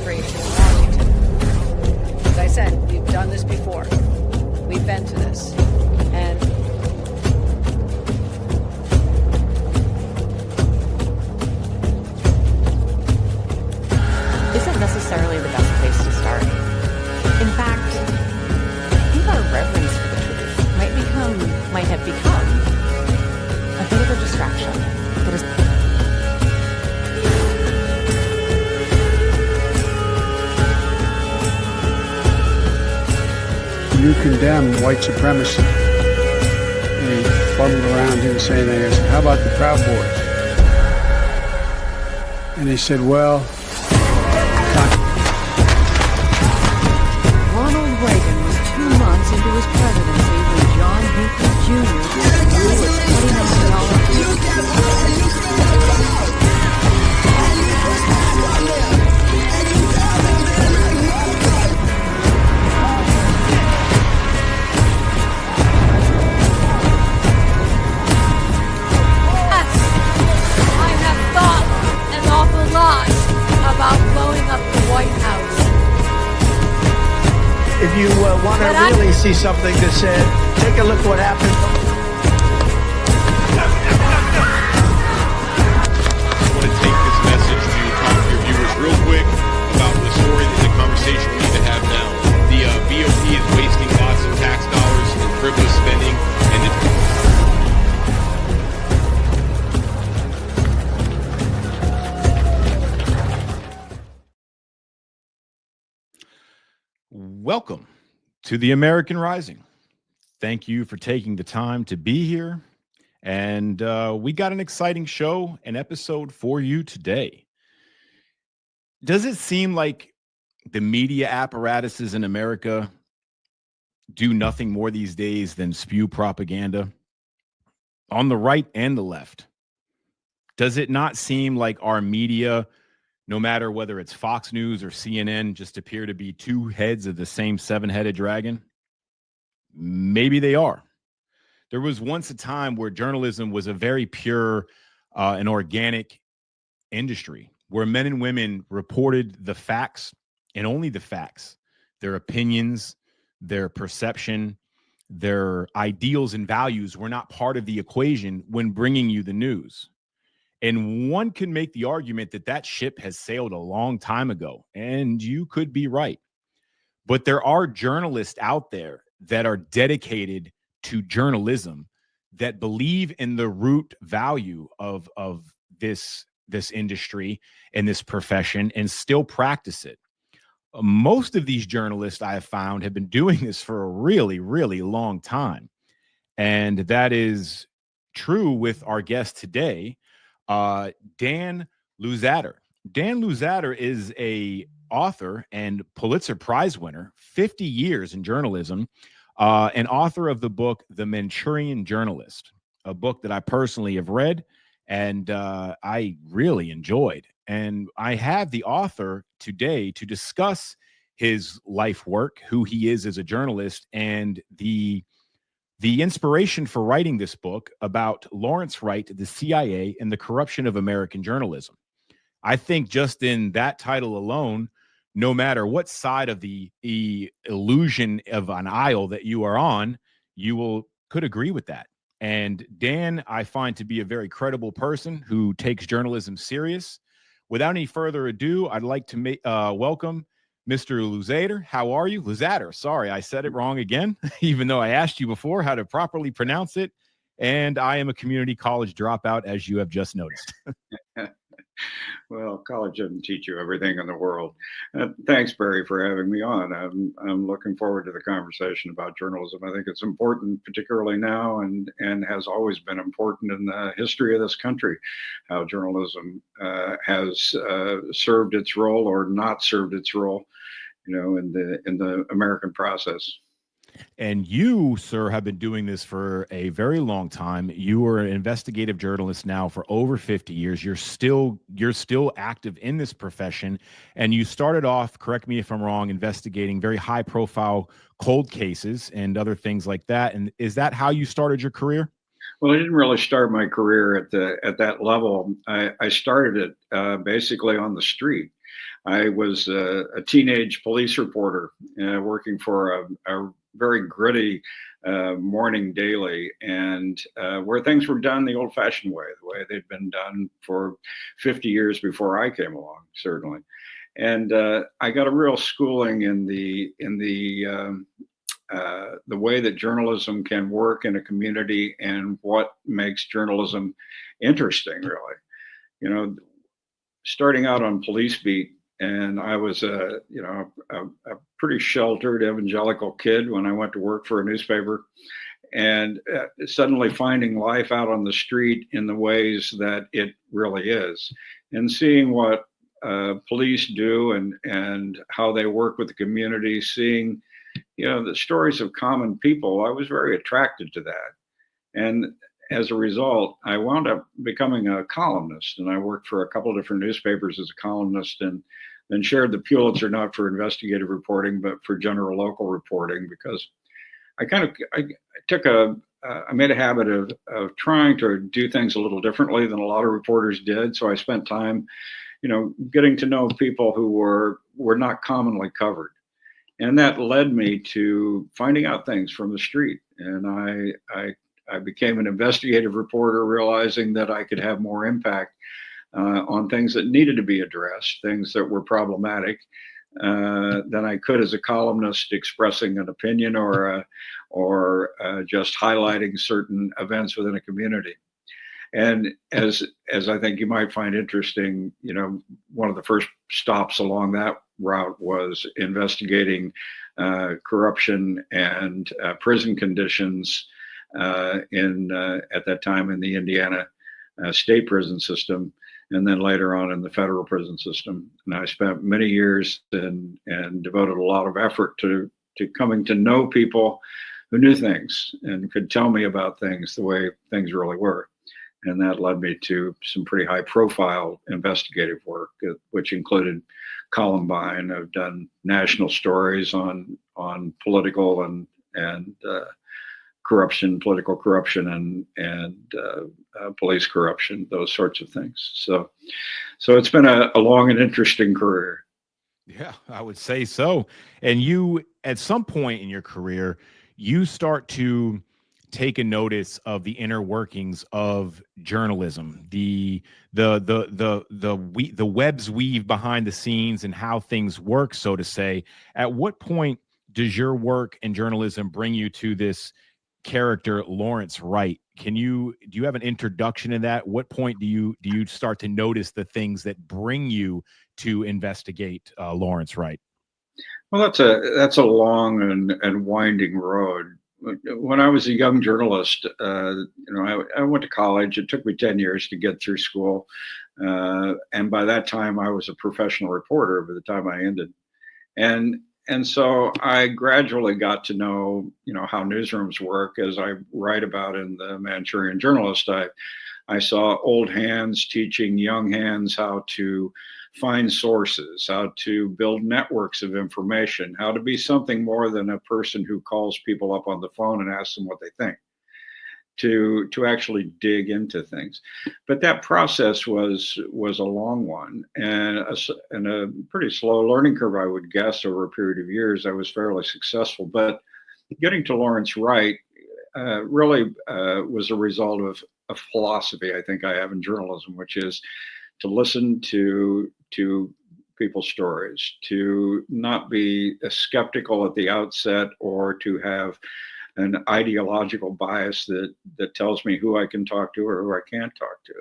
administration in Washington. As I said, we've done this before. We've been to this. And isn't necessarily the best place to start. In fact, I think our reverence for the truth might have become a bit of a distraction. That is you condemn white supremacy. And he fumbled around, didn't say anything. I said, how about the Proud Boys? And he said, well, Ronald Reagan was 2 months into his presidency when John Hinckley Jr. blew a $20 million. About blowing up the White House. If you want to really see something that said, take a look what happened. I want to take this message to talk to your viewers real quick about the story, the conversation we need to have now. The BOP is wasting lots of tax dollars in frivolous spending, and welcome to the American Rising. Thank you for taking the time to be here. And we got an exciting show, an episode for you today. Does it seem like the media apparatuses in America do nothing more these days than spew propaganda on the right and the left? Does it not seem like our media, no matter whether it's Fox News or CNN, just appear to be two heads of the same seven-headed dragon? Maybe they are. There was once a time where journalism was a very pure and organic industry, where men and women reported the facts and only the facts, their opinions, their perception, their ideals and values were not part of the equation when bringing you the news. And one can make the argument that that ship has sailed a long time ago, and you could be right. But there are journalists out there that are dedicated to journalism, that believe in the root value of this industry and this profession and still practice it. Most of these journalists I have found have been doing this for a really, really long time. And that is true with our guest today, Dan Luzadder. Dan Luzadder is a author and Pulitzer Prize winner, 50 years in journalism, and author of the book, The Manchurian Journalist, a book that I personally have read and I really enjoyed. And I have the author today to discuss his life work, who he is as a journalist, and the inspiration for writing this book about Lawrence Wright, the CIA, and the corruption of American journalism. I think just in that title alone, no matter what side of the illusion of an aisle that you are on, could agree with that. And Dan, I find to be a very credible person who takes journalism serious. Without any further ado, I'd like to welcome Mr. Luzadder. How are you? Luzadder. Sorry, I said it wrong again, even though I asked you before how to properly pronounce it. And I am a community college dropout, as you have just noticed. Well, college doesn't teach you everything in the world. Thanks, Barry, for having me on. I'm looking forward to the conversation about journalism. I think it's important, particularly now, and has always been important in the history of this country, how journalism has served its role or not served its role, in the American process. And you, sir, have been doing this for a very long time. You are an investigative journalist now for over 50 years. You're still active in this profession. And you started off, correct me if I'm wrong, investigating very high profile cold cases and other things like that. And is that how you started your career? Well, I didn't really start my career at that level. I started it basically on the street. I was a teenage police reporter working for a very gritty morning daily, and where things were done the old-fashioned way, the way they'd been done for 50 years before I came along, certainly. And I got a real schooling in the way that journalism can work in a community and what makes journalism interesting, really. You know, starting out on police beat, and I was a pretty sheltered evangelical kid when I went to work for a newspaper, and suddenly finding life out on the street in the ways that it really is, and seeing what police do and how they work with the community, seeing the stories of common people, I was very attracted to that. And as a result, I wound up becoming a columnist, and I worked for a couple of different newspapers as a columnist, and then shared the Pulitzer, not for investigative reporting, but for general local reporting, because I made a habit of trying to do things a little differently than a lot of reporters did. So I spent time, getting to know people who were not commonly covered. And that led me to finding out things from the street. And I became an investigative reporter, realizing that I could have more impact on things that needed to be addressed, things that were problematic, than I could as a columnist expressing an opinion or just highlighting certain events within a community. And as I think you might find interesting, one of the first stops along that route was investigating corruption and prison conditions at that time in the Indiana state prison system, and then later on in the federal prison system. And I spent many years and devoted a lot of effort to coming to know people who knew things and could tell me about things the way things really were. And that led me to some pretty high profile investigative work, which included Columbine. I've done national stories on political and corruption, political corruption, and police corruption, those sorts of things. So it's been a long and interesting career. Yeah, I would say so. And you, at some point in your career, you start to take a notice of the inner workings of journalism, the webs weave behind the scenes and how things work, so to say. At what point does your work in journalism bring you to this character, Lawrence Wright? Do you have an introduction to that? What point do you start to notice the things that bring you to investigate Lawrence Wright? Well, that's a long and winding road. When I was a young journalist, I went to college. It took me 10 years to get through school. And by that time, I was a professional reporter by the time I ended. And so I gradually got to know, how newsrooms work. As I write about in the Manchurian journalist, I saw old hands teaching young hands how to find sources, how to build networks of information, how to be something more than a person who calls people up on the phone and asks them what they think, to actually dig into things. But that process was a long one and a pretty slow learning curve, I would guess. Over a period of years, I was fairly successful. But getting to Lawrence Wright really was a result of a philosophy I think I have in journalism, which is to listen to people's stories, to not be skeptical at the outset or to have an ideological bias that tells me who I can talk to or who I can't talk to.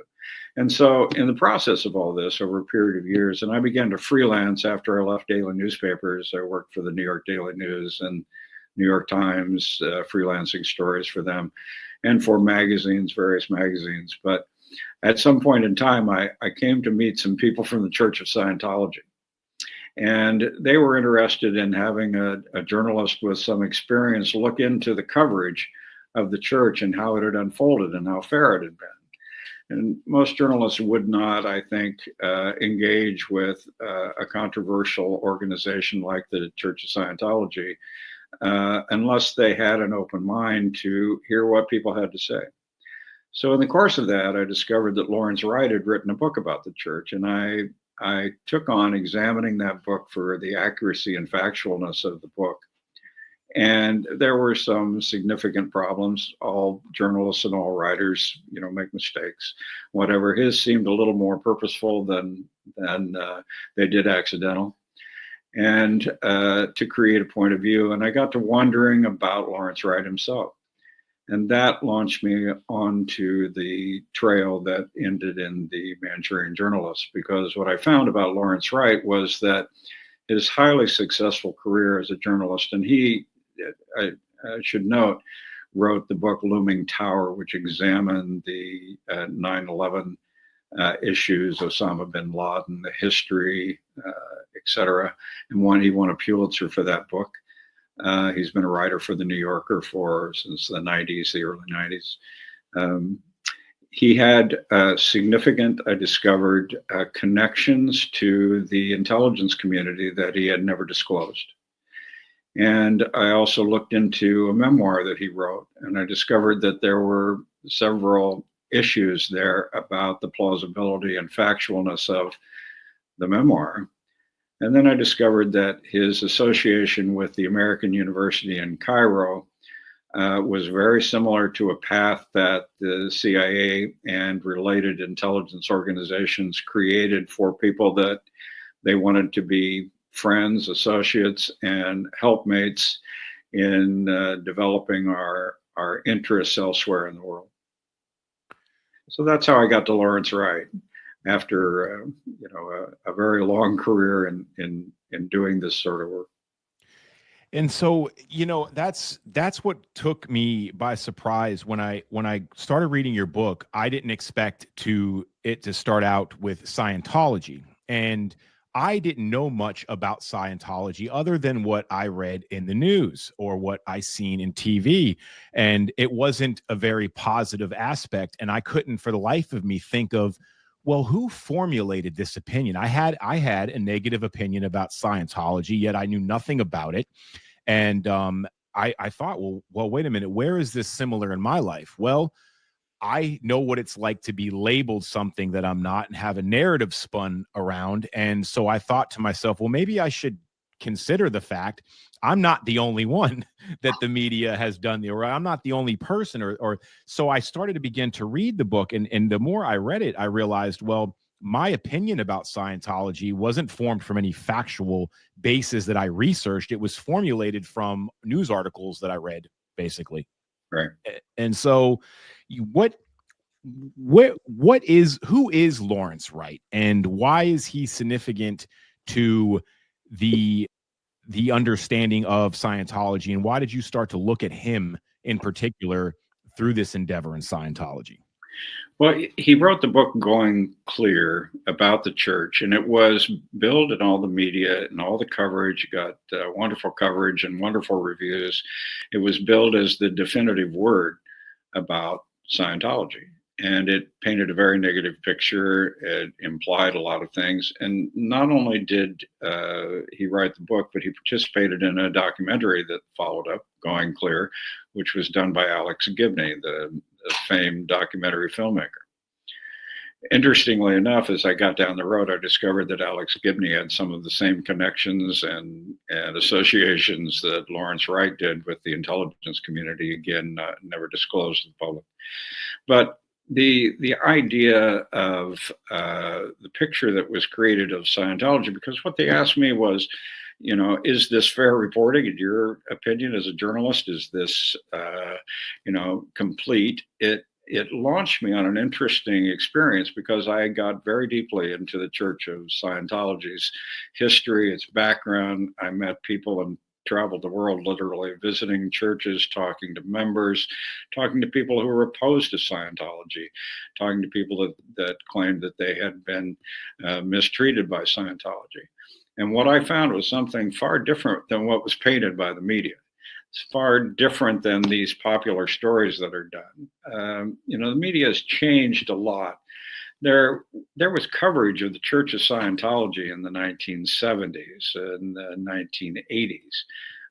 And so in the process of all this over a period of years, and I began to freelance after I left daily newspapers. I worked for the New York Daily News and New York Times, freelancing stories for them and for various magazines. But at some point in time, I came to meet some people from the Church of Scientology. And they were interested in having a journalist with some experience look into the coverage of the church and how it had unfolded and how fair it had been. And most journalists would not, I think, engage with a controversial organization like the Church of Scientology unless they had an open mind to hear what people had to say. So in the course of that, I discovered that Lawrence Wright had written a book about the church, and I I took on examining that book for the accuracy and factualness of the book. And there were some significant problems. All journalists and all writers, make mistakes. Whatever. His seemed a little more purposeful than they did accidental, and to create a point of view. And I got to wondering about Lawrence Wright himself. And that launched me onto the trail that ended in the Manchurian Journalist, because what I found about Lawrence Wright was that his highly successful career as a journalist, and I should note, wrote the book Looming Tower, which examined the 9/11 issues, Osama bin Laden, the history, etc. And he won a Pulitzer for that book. He's been a writer for the New Yorker since the early 90s. He had significant, I discovered, connections to the intelligence community that he had never disclosed. And I also looked into a memoir that he wrote, and I discovered that there were several issues there about the plausibility and factualness of the memoir. And then I discovered that his association with the American University in Cairo was very similar to a path that the CIA and related intelligence organizations created for people that they wanted to be friends, associates, and helpmates in developing our interests elsewhere in the world. So that's how I got to Lawrence Wright, after a very long career in doing this sort of work. And so, that's what took me by surprise when I started reading your book. I didn't expect it to start out with Scientology, and I didn't know much about Scientology other than what I read in the news or what I seen in TV. And it wasn't a very positive aspect. And I couldn't for the life of me think of, well, who formulated this opinion? I had a negative opinion about Scientology, yet I knew nothing about it. And I thought, well, wait a minute, where is this similar in my life? Well, I know what it's like to be labeled something that I'm not and have a narrative spun around. And so I thought to myself, well, maybe I should consider the fact I'm not the only one that the media has done, or I'm not the only person, or so I started to begin to read the book. And the more I read it, I realized, well, my opinion about Scientology wasn't formed from any factual basis that I researched. It was formulated from news articles that I read, basically. Right. And so who is Lawrence Wright, and why is he significant to the understanding of Scientology, and why did you start to look at him in particular through this endeavor in Scientology? Well, he wrote the book Going Clear about the church, and it was billed in all the media and all the coverage. Got wonderful coverage and wonderful reviews. It was billed as the definitive word about Scientology, and it painted a very negative picture. It implied a lot of things. And not only did he write the book, but he participated in a documentary that followed up, Going Clear, which was done by Alex Gibney, the famed documentary filmmaker. Interestingly enough, as I got down the road, I discovered that Alex Gibney had some of the same connections and associations that Lawrence Wright did with the intelligence community, again, never disclosed to the public. But the idea of the picture that was created of Scientology, because what they asked me was, is this fair reporting? In your opinion, as a journalist, is this, complete? It launched me on an interesting experience, because I got very deeply into the Church of Scientology's history, its background. I met people and traveled the world literally, visiting churches, talking to members, talking to people who were opposed to Scientology, talking to people that claimed that they had been mistreated by Scientology. And what I found was something far different than what was painted by the media. It's far different than these popular stories that are done. The media has changed a lot. There was coverage of the Church of Scientology in the 1970s and the 1980s.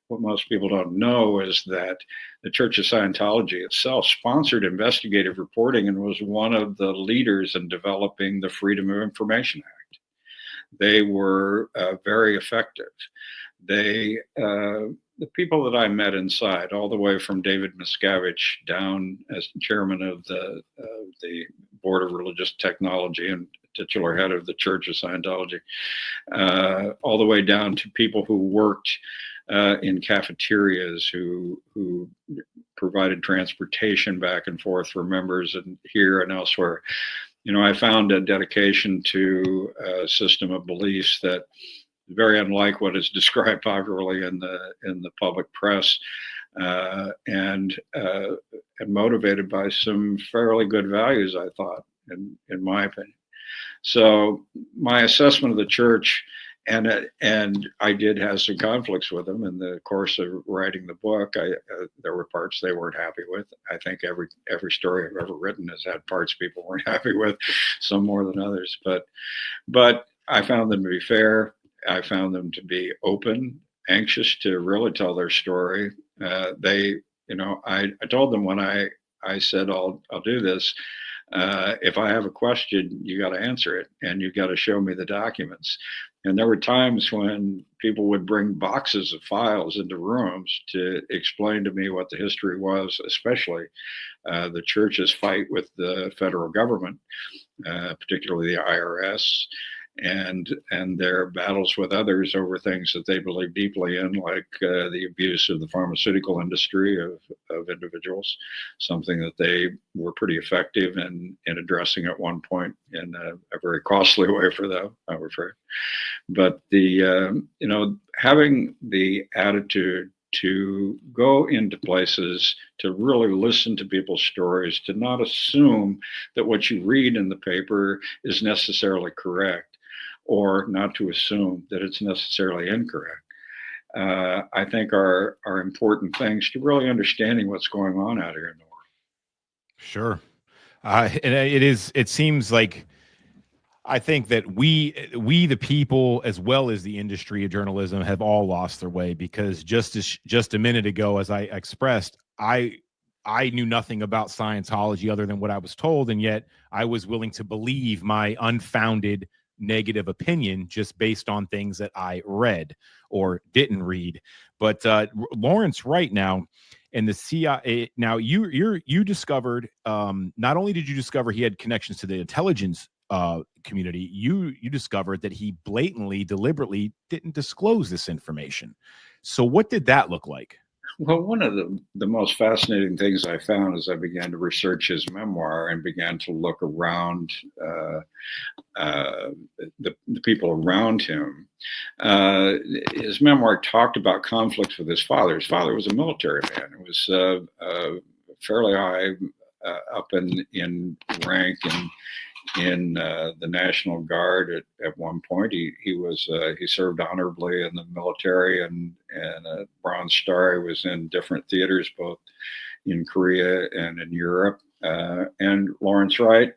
What most people don't know is that the Church of Scientology itself sponsored investigative reporting and was one of the leaders in developing the Freedom of Information Act. They were very effective. The people that I met inside, all the way from David Miscavige down as chairman of the Board of Religious Technology and titular head of the Church of Scientology, all the way down to people who worked in cafeterias, who provided transportation back and forth for members and here and elsewhere. I found a dedication to a system of beliefs that very unlike what is described popularly in the public press, and motivated by some fairly good values, I thought, in my opinion. So my assessment of the church, and I did have some conflicts with them in the course of writing the book. There were parts they weren't happy with. I think every story I've ever written has had parts people weren't happy with, some more than others. But I found them to be fair. I found them to be open, anxious to really tell their story. I told them when I said I'll do this. If I have a question, you got to answer it, and you got to show me the documents. And there were times when people would bring boxes of files into rooms to explain to me what the history was, especially the church's fight with the federal government, particularly the IRS, and their battles with others over things that they believe deeply in, like the abuse of the pharmaceutical industry of individuals, something that they were pretty effective in addressing at one point in a very costly way for them, I'm afraid. But having the attitude to go into places, to really listen to people's stories, to not assume that what you read in the paper is necessarily correct, or not to assume that it's necessarily incorrect, I think are important things to really understanding what's going on out here in the world. Sure. And it seems like, I think that we the people, as well as the industry of journalism, have all lost their way, because just a minute ago, as I expressed, I knew nothing about Scientology other than what I was told, and yet I was willing to believe my unfounded negative opinion just based on things that I read or didn't read. But Lawrence Wright now, and the CIA, now you discovered, not only did you discover he had connections to the intelligence community, you discovered that he blatantly, deliberately didn't disclose this information. So what did that look like? Well, one of the most fascinating things I found as I began to research his memoir and began to look around the people around him, his memoir talked about conflicts with his father. His father was a military man. It was fairly high up in rank and in the National Guard at one point. He served honorably in the military and a Bronze Star. He was in different theaters, both in Korea and in Europe. And Lawrence Wright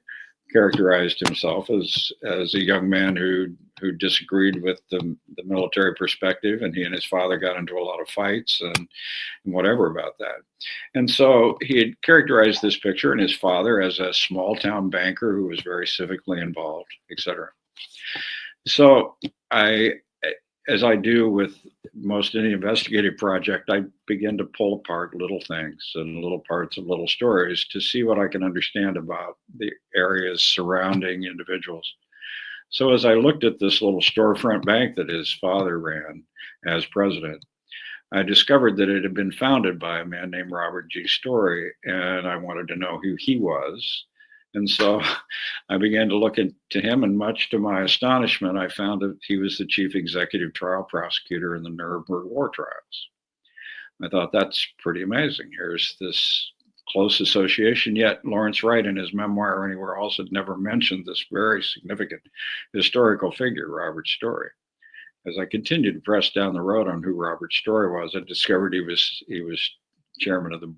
characterized himself as a young man who disagreed with the military perspective, and he and his father got into a lot of fights and whatever about that. And so he had characterized this picture and his father as a small town banker who was very civically involved, etc. So as I do with most any investigative project, I begin to pull apart little things and little parts of little stories to see what I can understand about the areas surrounding individuals. So as I looked at this little storefront bank that his father ran as president, I discovered that it had been founded by a man named Robert G. Story, and I wanted to know who he was. And so I began to look into him, and much to my astonishment, I found that he was the chief executive trial prosecutor in the Nuremberg war trials. I thought, that's pretty amazing. Here's this close association, yet Lawrence Wright in his memoir or anywhere else had never mentioned this very significant historical figure, Robert Story. As I continued to press down the road on who Robert Story was, I discovered he was chairman of the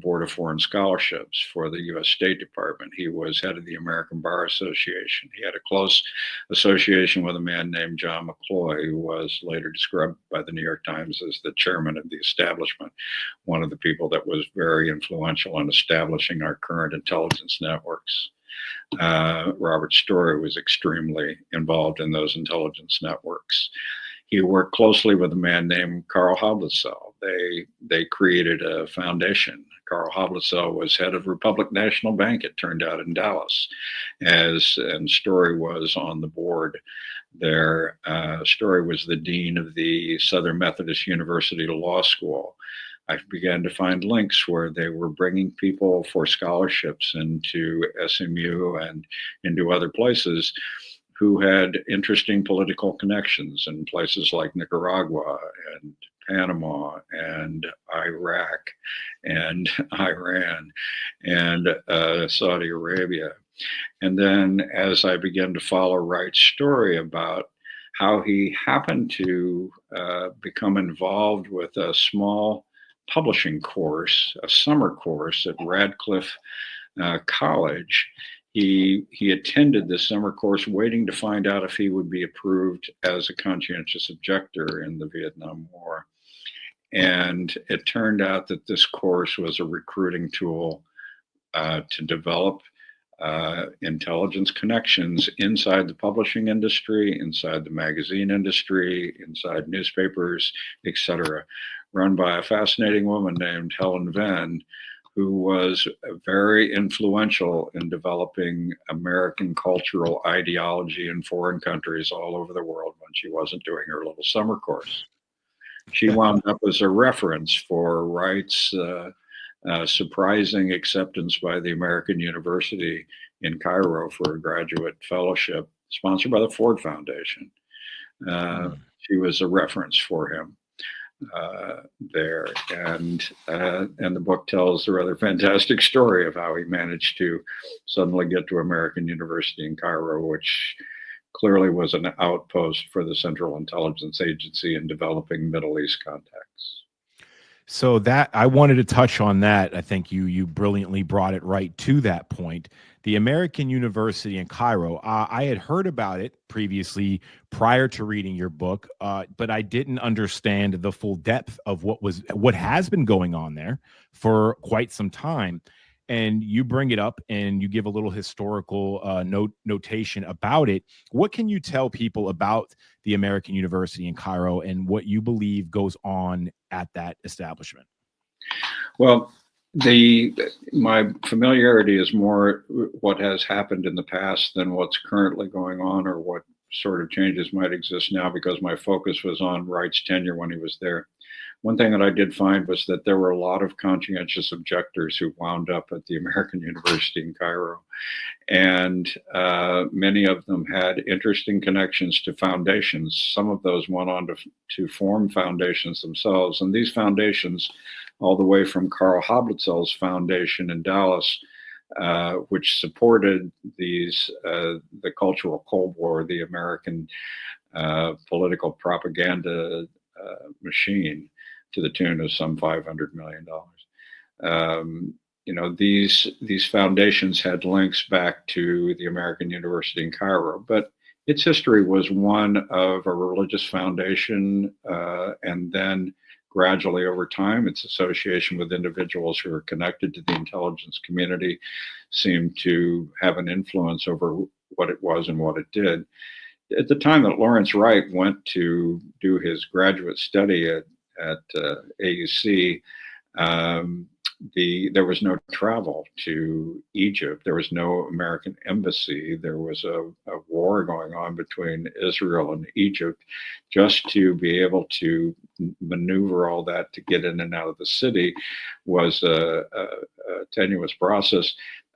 Board of Foreign Scholarships for the U.S. State Department. He was head of the American Bar Association. He had a close association with a man named John McCloy, who was later described by the New York Times as the chairman of the establishment, one of the people that was very influential in establishing our current intelligence networks. Robert Story was extremely involved in those intelligence networks. He worked closely with a man named Carl Hablisell. They created a foundation. Carl Hablisell was head of Republic National Bank, it turned out, in Dallas, and Story was on the board there. Story was the dean of the Southern Methodist University Law School. I began to find links where they were bringing people for scholarships into SMU and into other places who had interesting political connections in places like Nicaragua and Panama and Iraq and Iran and Saudi Arabia. And then as I began to follow Wright's story about how he happened to become involved with a small publishing course, a summer course at Radcliffe College, he attended this summer course waiting to find out if he would be approved as a conscientious objector in the Vietnam War. And it turned out that this course was a recruiting tool to develop intelligence connections inside the publishing industry, inside the magazine industry, inside newspapers, etc., run by a fascinating woman named Helen Venn, who was very influential in developing American cultural ideology in foreign countries all over the world when she wasn't doing her little summer course. She wound up as a reference for Wright's surprising acceptance by the American University in Cairo for a graduate fellowship sponsored by the Ford Foundation. She was a reference for him there, and the book tells a rather fantastic story of how he managed to suddenly get to American University in Cairo, which clearly was an outpost for the Central Intelligence Agency in developing Middle East contacts. So that I wanted to touch on that. I think you brilliantly brought it right to that point. The American University in Cairo. I had heard about it previously prior to reading your book, but I didn't understand the full depth of what has been going on there for quite some time. And you bring it up and you give a little historical notation about it. What can you tell people about the American University in Cairo and what you believe goes on at that establishment? Well, my familiarity is more what has happened in the past than what's currently going on or what sort of changes might exist now, because my focus was on Wright's tenure when he was there. One thing that I did find was that there were a lot of conscientious objectors who wound up at the American University in Cairo. And many of them had interesting connections to foundations. Some of those went on to form foundations themselves. And these foundations, all the way from Carl Hablisell's foundation in Dallas, which supported the cultural Cold War, the American political propaganda machine, to the tune of some $500 million. These foundations had links back to the American University in Cairo, but its history was one of a religious foundation, and then gradually over time, its association with individuals who are connected to the intelligence community seemed to have an influence over what it was and what it did. At the time that Lawrence Wright went to do his graduate study at AUC, there was no travel to Egypt. There was no American embassy. There was a war going on between Israel and Egypt. Just to be able to maneuver all that to get in and out of the city was a tenuous process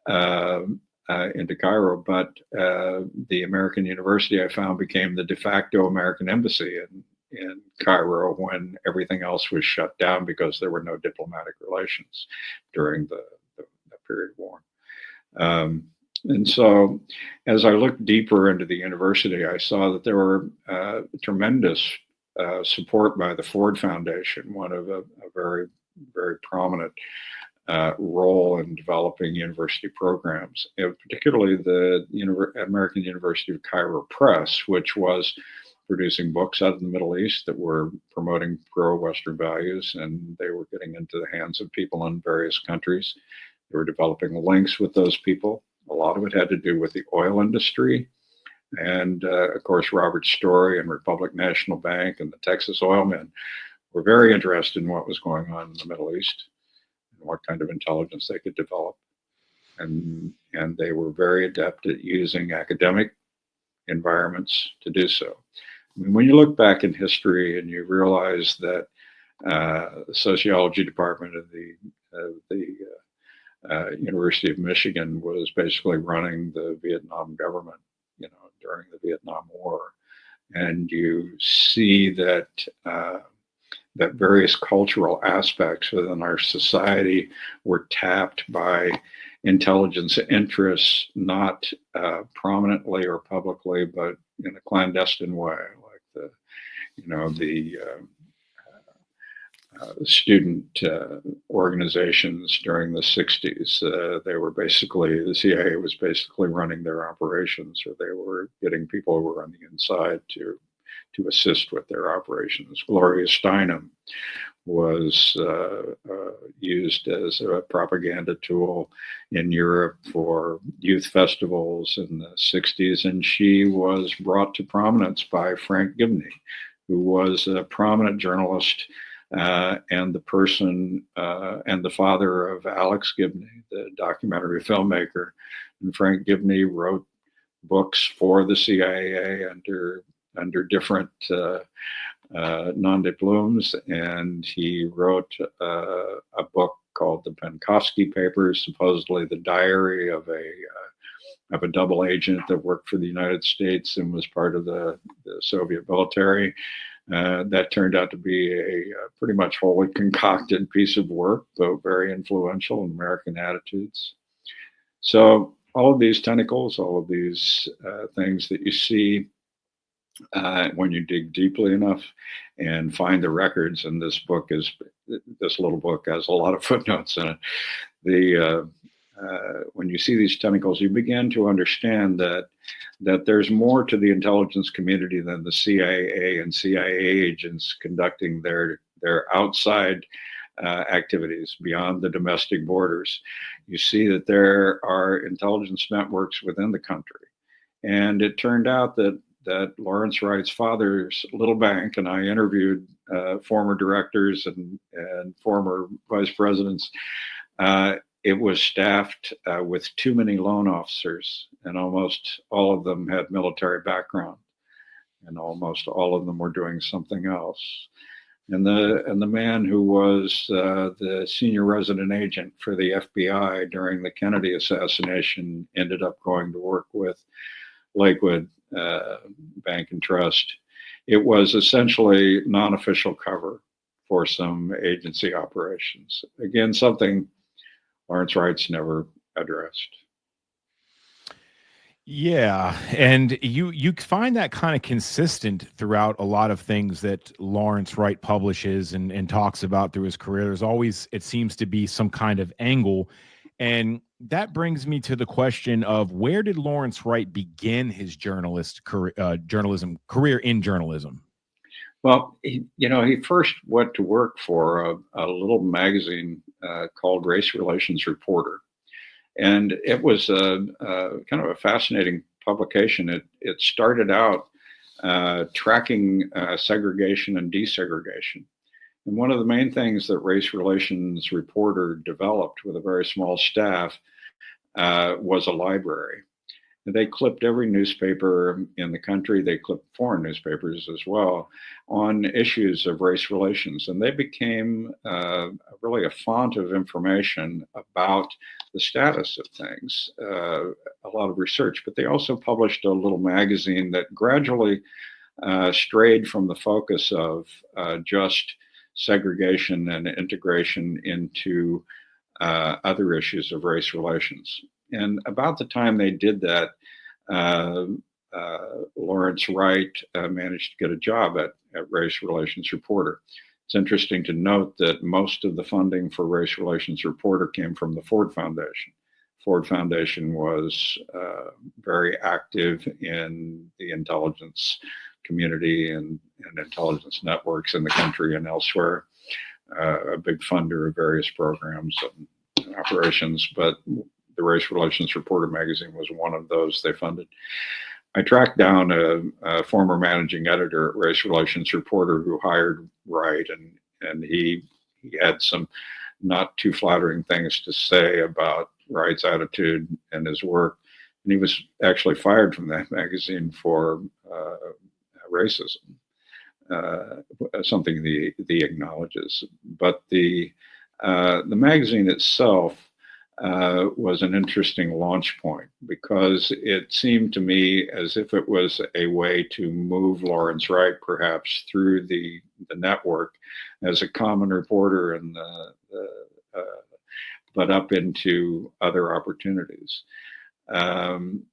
into Cairo. But the American University, I found, became the de facto American embassy in Cairo when everything else was shut down because there were no diplomatic relations during the period of war. And so as I looked deeper into the university, I saw that there were tremendous support by the Ford Foundation, one of a very, very prominent role in developing university programs, particularly the American University of Cairo Press, which was producing books out of the Middle East that were promoting pro-Western values, and they were getting into the hands of people in various countries. They were developing links with those people. A lot of it had to do with the oil industry. And of course, Robert Story and Republic National Bank and the Texas oil men were very interested in what was going on in the Middle East and what kind of intelligence they could develop. And they were very adept at using academic environments to do so. I mean, when you look back in history and you realize that the sociology department of the University of Michigan was basically running the Vietnam government, during the Vietnam War, and you see that that various cultural aspects within our society were tapped by intelligence interests, not prominently or publicly, but in a clandestine way, like the student organizations during the 60s. They were basically, the CIA was basically running their operations, or they were getting people who were on the inside to assist with their operations. Gloria Steinem was used as a propaganda tool in Europe for youth festivals in the 60s, and she was brought to prominence by Frank Gibney, who was a prominent journalist and the person and the father of Alex Gibney, the documentary filmmaker. And Frank Gibney wrote books for the CIA under different nom de plumes, and he wrote a book called the Penkovsky Papers, supposedly the diary of a double agent that worked for the United States and was part of the Soviet military. That turned out to be a pretty much wholly concocted piece of work, though very influential in American attitudes. So all of these tentacles, all of these things that you see when you dig deeply enough and find the records, and this little book has a lot of footnotes in it. When you see these tentacles, you begin to understand that there's more to the intelligence community than the CIA and CIA agents conducting their outside activities beyond the domestic borders. You see that there are intelligence networks within the country. And it turned out that Lawrence Wright's father's little bank, and I interviewed former directors and former vice presidents, it was staffed with too many loan officers, and almost all of them had military background, and almost all of them were doing something else. And the man who was the senior resident agent for the FBI during the Kennedy assassination ended up going to work with Lakewood Bank and Trust. It was essentially non-official cover for some agency operations. Again, something Lawrence Wright's never addressed. Yeah, and you find that kind of consistent throughout a lot of things that Lawrence Wright publishes and talks about through his career. There's always, it seems to be, some kind of angle. And that brings me to the question of, where did Lawrence Wright begin his journalism career in journalism? Well, he first went to work for a little magazine called Race Relations Reporter. And it was kind of a fascinating publication. It started out tracking segregation and desegregation. And one of the main things that Race Relations Reporter developed with a very small staff was a library. And they clipped every newspaper in the country. They clipped foreign newspapers as well on issues of race relations. And they became really a font of information about the status of things, a lot of research. But they also published a little magazine that gradually strayed from the focus of just segregation and integration into other issues of race relations. And about the time they did that, Lawrence Wright managed to get a job at Race Relations Reporter. It's interesting to note that most of the funding for Race Relations Reporter came from the Ford Foundation. Ford Foundation was very active in the intelligence community and intelligence networks in the country and elsewhere, a big funder of various programs and operations. But the Race Relations Reporter magazine was one of those they funded. I tracked down a former managing editor at Race Relations Reporter who hired Wright, and he had some not too flattering things to say about Wright's attitude and his work. And he was actually fired from that magazine for racism, something he acknowledges. But the magazine itself was an interesting launch point, because it seemed to me as if it was a way to move Lawrence Wright perhaps through the network as a common reporter and but up into other opportunities.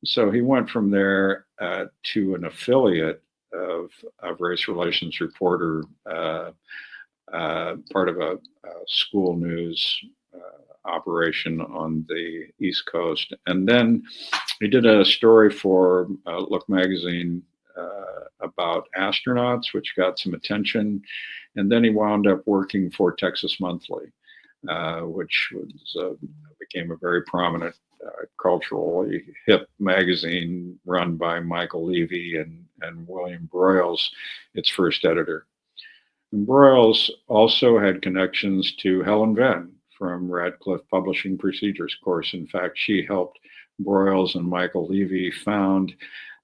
So he went from there to an affiliate of Race Relations Reporter, part of a school news operation on the East Coast. And then he did a story for Look magazine about astronauts, which got some attention. And then he wound up working for Texas Monthly, which was became a very prominent culturally hip magazine run by Michael Levy and William Broyles, its first editor. And Broyles also had connections to Helen Venn from Radcliffe Publishing Procedures course. In fact, she helped Broyles and Michael Levy found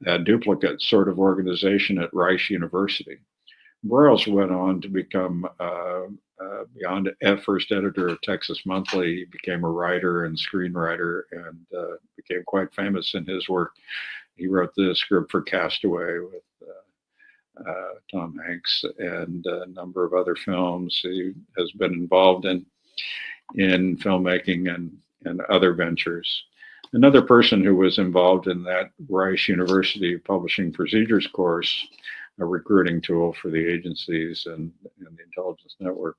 a duplicate sort of organization at Rice University. Broyles went on to become beyond first editor of Texas Monthly. He became a writer and screenwriter and became quite famous in his work. He wrote the script for Castaway with Tom Hanks and a number of other films. He has been involved in filmmaking and other ventures. Another person who was involved in that Rice University Publishing Procedures course, a recruiting tool for the agencies and the intelligence network,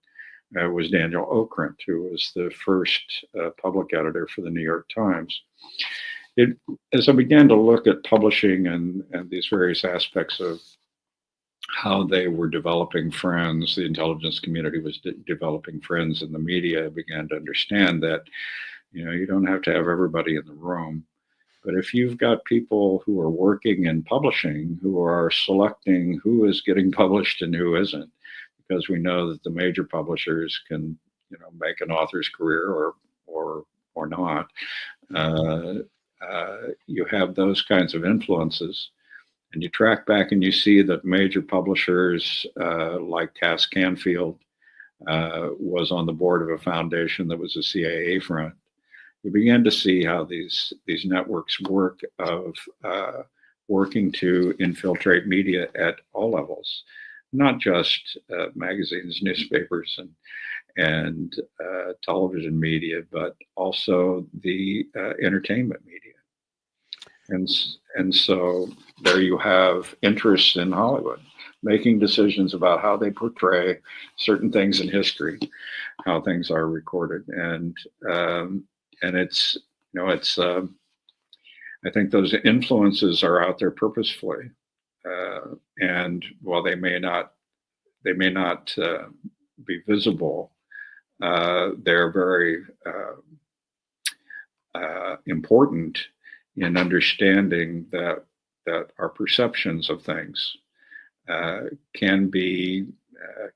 was Daniel Okrent, who was the first public editor for the New York Times. As I began to look at publishing and these various aspects of how they were developing friends, the intelligence community was developing friends in the media, I began to understand that, you don't have to have everybody in the room. But if you've got people who are working in publishing, who are selecting who is getting published and who isn't, because we know that the major publishers can, make an author's career or not, you have those kinds of influences. And you track back and you see that major publishers like Cass Canfield was on the board of a foundation that was a CIA front. We began to see how these networks work of working to infiltrate media at all levels, not just magazines, newspapers, and television media, but also the entertainment media. And so there you have interests in Hollywood making decisions about how they portray certain things in history, how things are recorded, and it's I think those influences are out there purposefully, and while they may not be visible, they're very important in understanding that our perceptions of things can be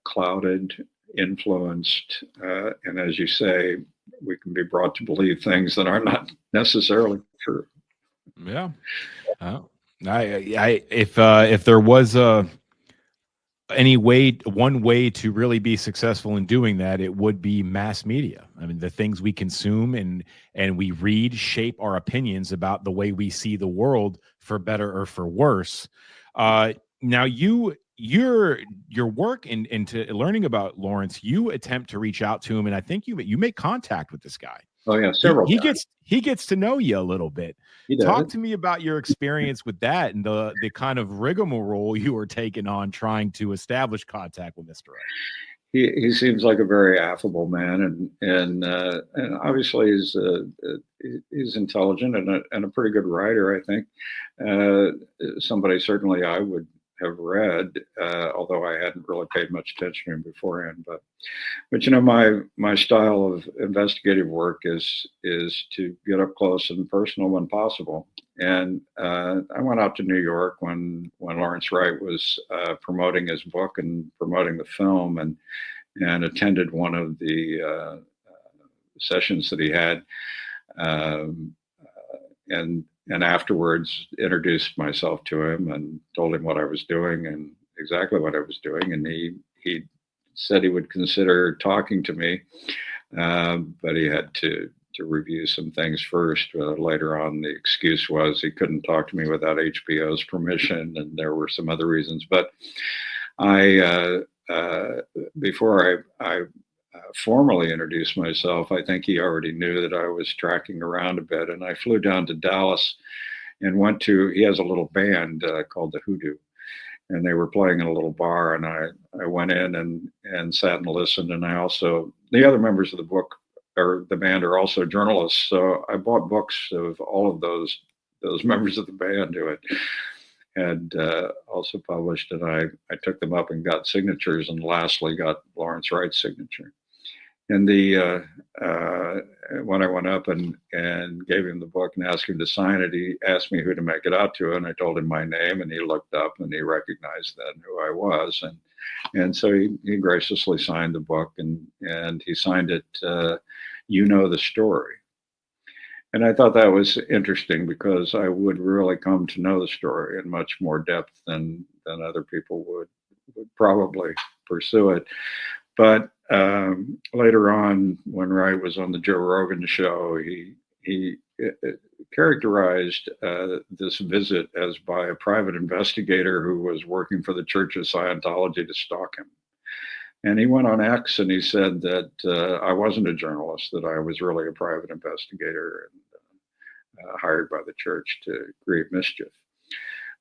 clouded, influenced, and as you say, we can be brought to believe things that are not necessarily true. Yeah. If there was one way to really be successful in doing that, it would be mass media. I mean, the things we consume and we read shape our opinions about the way we see the world, for better or for worse. Now your work into learning about Lawrence, you attempt to reach out to him, and I think you make contact with this guy. Oh yeah, several times. He gets to know you a little bit. Talk to me about your experience with that and the kind of rigmarole you were taking on trying to establish contact with Mr. Wright. He seems like a very affable man, and obviously he's intelligent and a pretty good writer. I think somebody certainly I would have read, although I hadn't really paid much attention to him beforehand. But you know, my style of investigative work is to get up close and personal when possible. And I went out to New York when Lawrence Wright was promoting his book and promoting the film, and attended one of the sessions that he had, and afterwards introduced myself to him and told him what I was doing and exactly what I was doing. And he said he would consider talking to me, but he had to review some things first. Later on, the excuse was he couldn't talk to me without HBO's permission, and there were some other reasons. But before I formally introduced myself, I think he already knew that I was tracking around a bit, and I flew down to Dallas and he has a little band called the Hoodoo, and they were playing in a little bar, and I went in and sat and listened. And the other members of the book or the band are also journalists, so I bought books of all of those members of the band who had also published, and I took them up and got signatures, and lastly got Lawrence Wright's signature. And when I went up and gave him the book and asked him to sign it, he asked me who to make it out to, and I told him my name, and he looked up and he recognized then who I was, and so he graciously signed the book, and he signed it, "You Know the Story." And I thought that was interesting because I would really come to know the story in much more depth than other people would probably pursue it. But later on, when Wright was on the Joe Rogan show, he characterized this visit as by a private investigator who was working for the Church of Scientology to stalk him. And he went on X and he said that I wasn't a journalist, that I was really a private investigator and hired by the church to create mischief.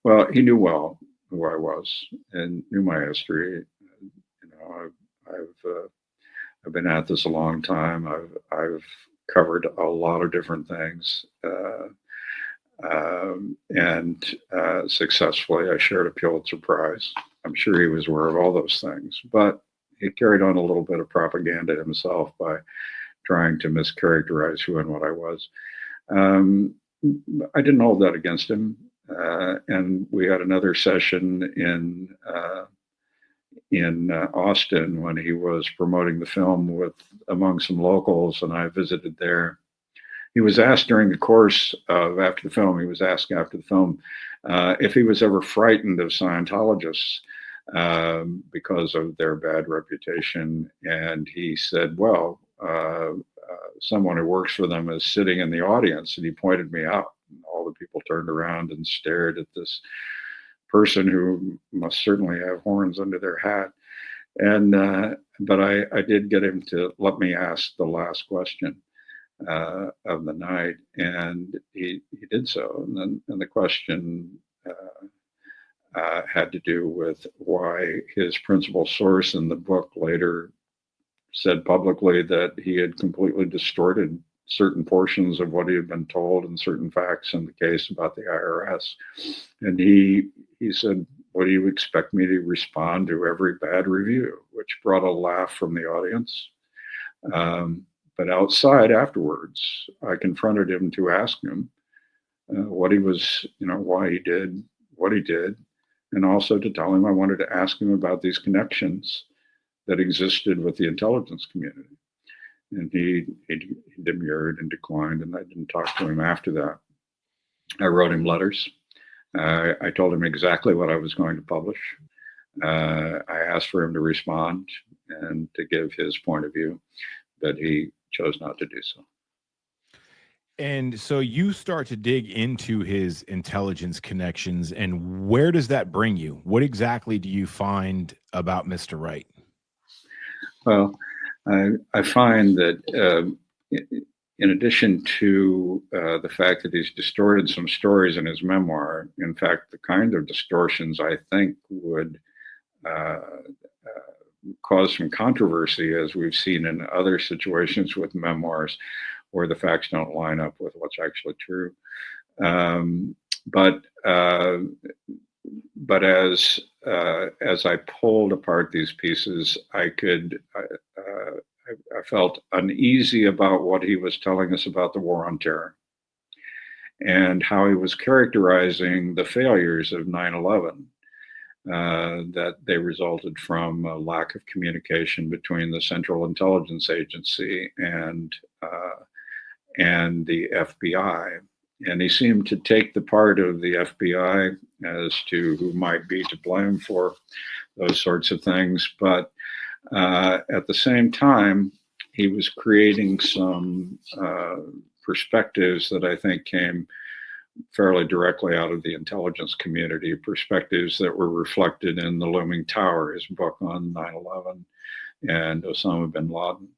Well, he knew well who I was and knew my history. You know, I've been at this a long time. I've covered a lot of different things, and successfully. I shared a Pulitzer Prize. I'm sure he was aware of all those things, but he carried on a little bit of propaganda himself by trying to mischaracterize who and what I was. I didn't hold that against him, and we had another session in Austin when he was promoting the film among some locals, and I visited there. He was asked during the course of after the film if he was ever frightened of Scientologists because of their bad reputation, and he said, well, someone who works for them is sitting in the audience, and he pointed me out, and all the people turned around and stared at this person who must certainly have horns under their hat. And but I did get him to let me ask the last question of the night, and he did so. And the question had to do with why his principal source in the book later said publicly that he had completely distorted certain portions of what he had been told and certain facts in the case about the IRS. And he said, what do you expect me to respond to every bad review? Which brought a laugh from the audience. But outside afterwards, I confronted him to ask him what he was, why he did what he did. And also to tell him I wanted to ask him about these connections that existed with the intelligence community. And he demurred and declined, and I didn't talk to him after that. I wrote him letters. I told him exactly what I was going to publish. I asked for him to respond and to give his point of view, but he chose not to do so. And so you start to dig into his intelligence connections, and where does that bring you? What exactly do you find about Mr. Wright? Well, I find that in addition to the fact that he's distorted some stories in his memoir, in fact, the kind of distortions I think would cause some controversy, as we've seen in other situations with memoirs where the facts don't line up with what's actually true. But but as I pulled apart these pieces, I felt uneasy about what he was telling us about the war on terror and how he was characterizing the failures of 9/11, that they resulted from a lack of communication between the Central Intelligence Agency and the FBI. And he seemed to take the part of the FBI as to who might be to blame for those sorts of things. But at the same time, he was creating some perspectives that I think came fairly directly out of the intelligence community, perspectives that were reflected in The Looming Tower, his book on 9/11 and Osama bin Laden.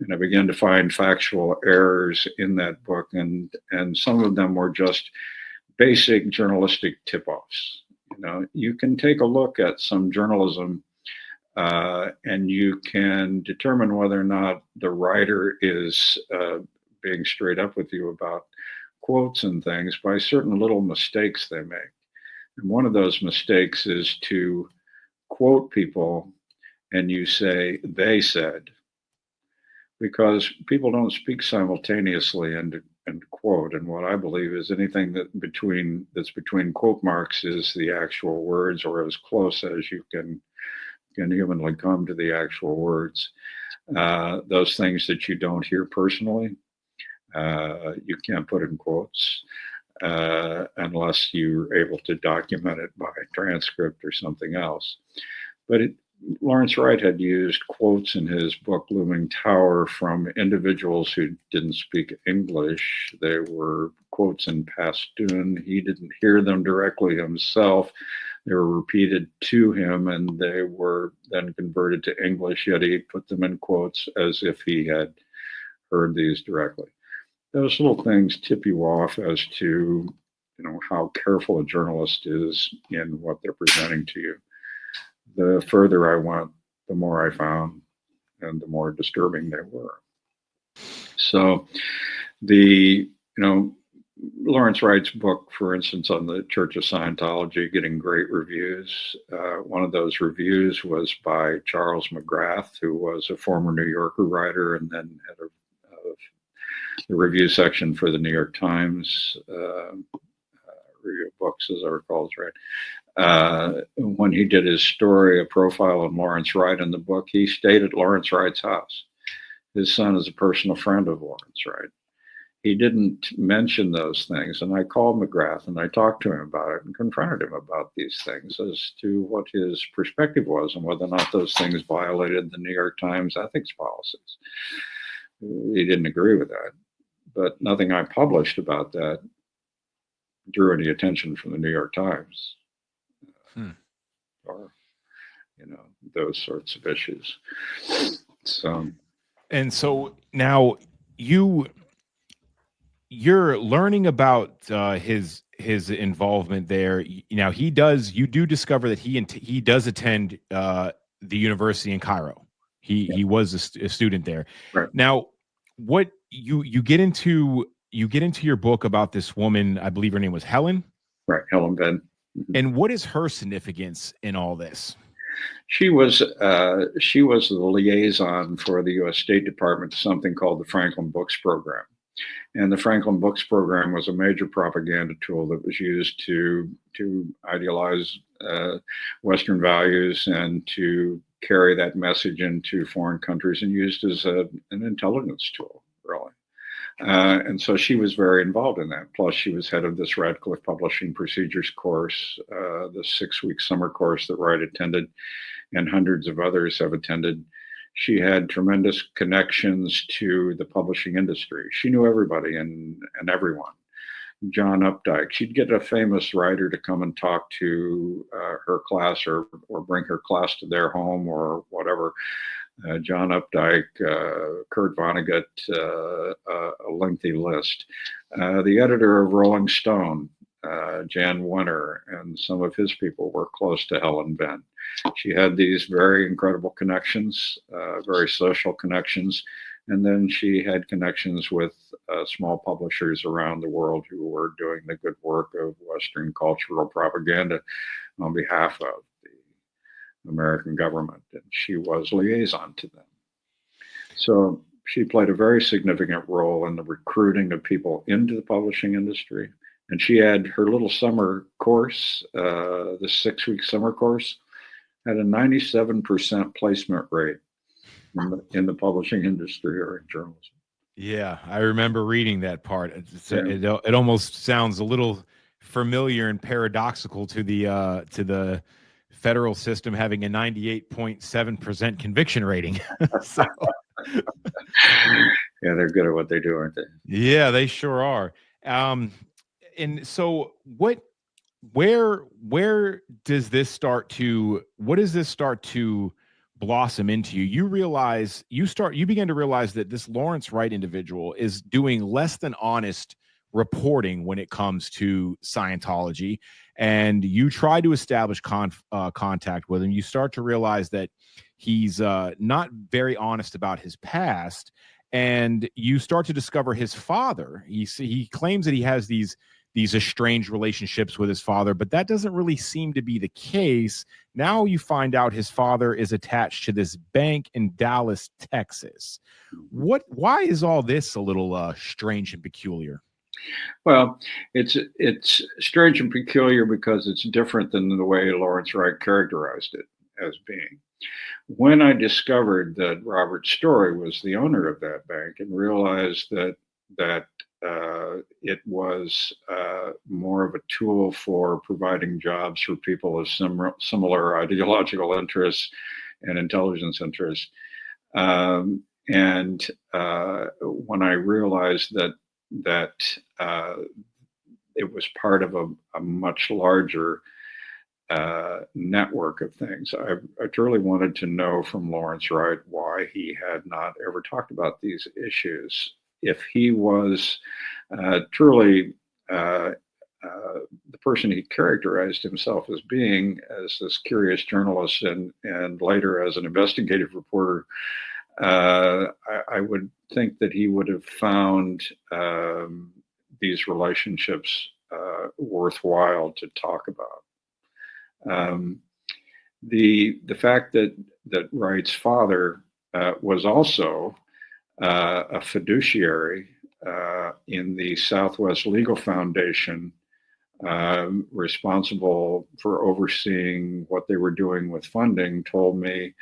And I began to find factual errors in that book, and some of them were just basic journalistic tip-offs. You know, you can take a look at some journalism and you can determine whether or not the writer is being straight up with you about quotes and things by certain little mistakes they make. And one of those mistakes is to quote people and you say, they said, because people don't speak simultaneously and quote. And what I believe is anything that's between quote marks is the actual words, or as close as you can humanly come to the actual words. Those things that you don't hear personally, you can't put in quotes unless you're able to document it by transcript or something else. But Lawrence Wright had used quotes in his book Looming Tower from individuals who didn't speak English. They were quotes in Pashtun. He didn't hear them directly himself. They were repeated to him, and they were then converted to English, yet he put them in quotes as if he had heard these directly. Those little things tip you off as to, how careful a journalist is in what they're presenting to you. The further I went, the more I found, and the more disturbing they were. So Lawrence Wright's book, for instance, on the Church of Scientology, getting great reviews. One of those reviews was by Charles McGrath, who was a former New Yorker writer and then head of the review section for the New York Times, review of books, as I recall, is right. When he did his story, a profile on Lawrence Wright in the book, he stayed at Lawrence Wright's house. His son is a personal friend of Lawrence Wright. He didn't mention those things, and I called McGrath and I talked to him about it and confronted him about these things as to what his perspective was and whether or not those things violated the New York Times ethics policies. He didn't agree with that, but nothing I published about that drew any attention from the New York Times or those sorts of issues. So now you're learning about his involvement there. Now you do discover that he does attend the university in Cairo. He was a student there. Right. Now, what you get into your book about this woman, I believe her name was Helen. Right, Helen Ben. And what is her significance in all this? She was the liaison for the U.S. State Department to something called the Franklin Books Program. And the Franklin Books Program was a major propaganda tool that was used to idealize Western values and to carry that message into foreign countries, and used as an intelligence tool, really. And so she was very involved in that. Plus, she was head of this Radcliffe Publishing Procedures course, the 6-week summer course that Wright attended, and hundreds of others have attended. She had tremendous connections to the publishing industry. She knew everybody and everyone. John Updike, she'd get a famous writer to come and talk to her class or bring her class to their home or whatever. John Updike, Kurt Vonnegut, a lengthy list. The editor of Rolling Stone, Jan Wenner, and some of his people were close to Helen Ben. She had these very incredible connections, very social connections, And then she had connections with small publishers around the world who were doing the good work of Western cultural propaganda on behalf of the American government. And she was liaison to them. So she played a very significant role in the recruiting of people into the publishing industry. And she had her little summer course, the 6-week summer course, had a 97% placement rate in the publishing industry or in journalism. Yeah, I remember reading that part. It almost sounds a little familiar and paradoxical to the federal system having a 98.7% conviction rating. So, yeah, they're good at what they do, aren't they? Yeah, they sure are. And so where does this start to, what does this start to blossom into? You begin to realize that this Lawrence Wright individual is doing less than honest reporting when it comes to Scientology, and you try to establish contact with him. You start to realize that he's not very honest about his past, and you start to discover his father. He claims that he has these estranged relationships with his father, but that doesn't really seem to be the case. Now you find out his father is attached to this bank in Dallas, Texas. Why is all this a little strange and peculiar? Well, it's strange and peculiar because it's different than the way Lawrence Wright characterized it as being. When I discovered that Robert Story was the owner of that bank and realized that it was more of a tool for providing jobs for people of similar ideological interests and intelligence interests, and when I realized that it was part of a much larger network of things, I truly wanted to know from Lawrence Wright why he had not ever talked about these issues. If he was truly the person he characterized himself as being, as this curious journalist and later as an investigative reporter, I would think that he would have found these relationships worthwhile to talk about. The fact that Wright's father was also a fiduciary in the Southwest Legal Foundation, responsible for overseeing what they were doing with funding, told me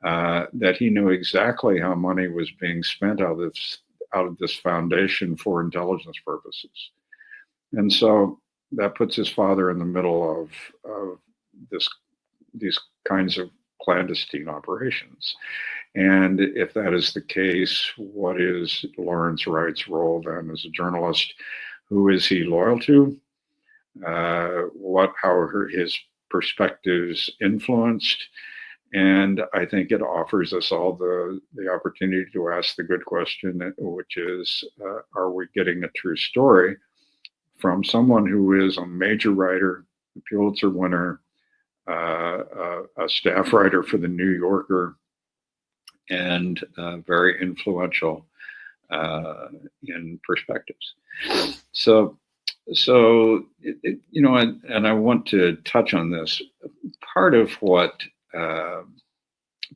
that he knew exactly how money was being spent out of this foundation for intelligence purposes. And so that puts his father in the middle of these kinds of clandestine operations. And if that is the case, what is Lawrence Wright's role then as a journalist? Who is he loyal to? How are his perspectives influenced? And I think it offers us all the opportunity to ask the good question, which is, are we getting a true story from someone who is a major writer, a Pulitzer winner, a staff writer for the New Yorker, and very influential in perspectives. So and I want to touch on this. Part of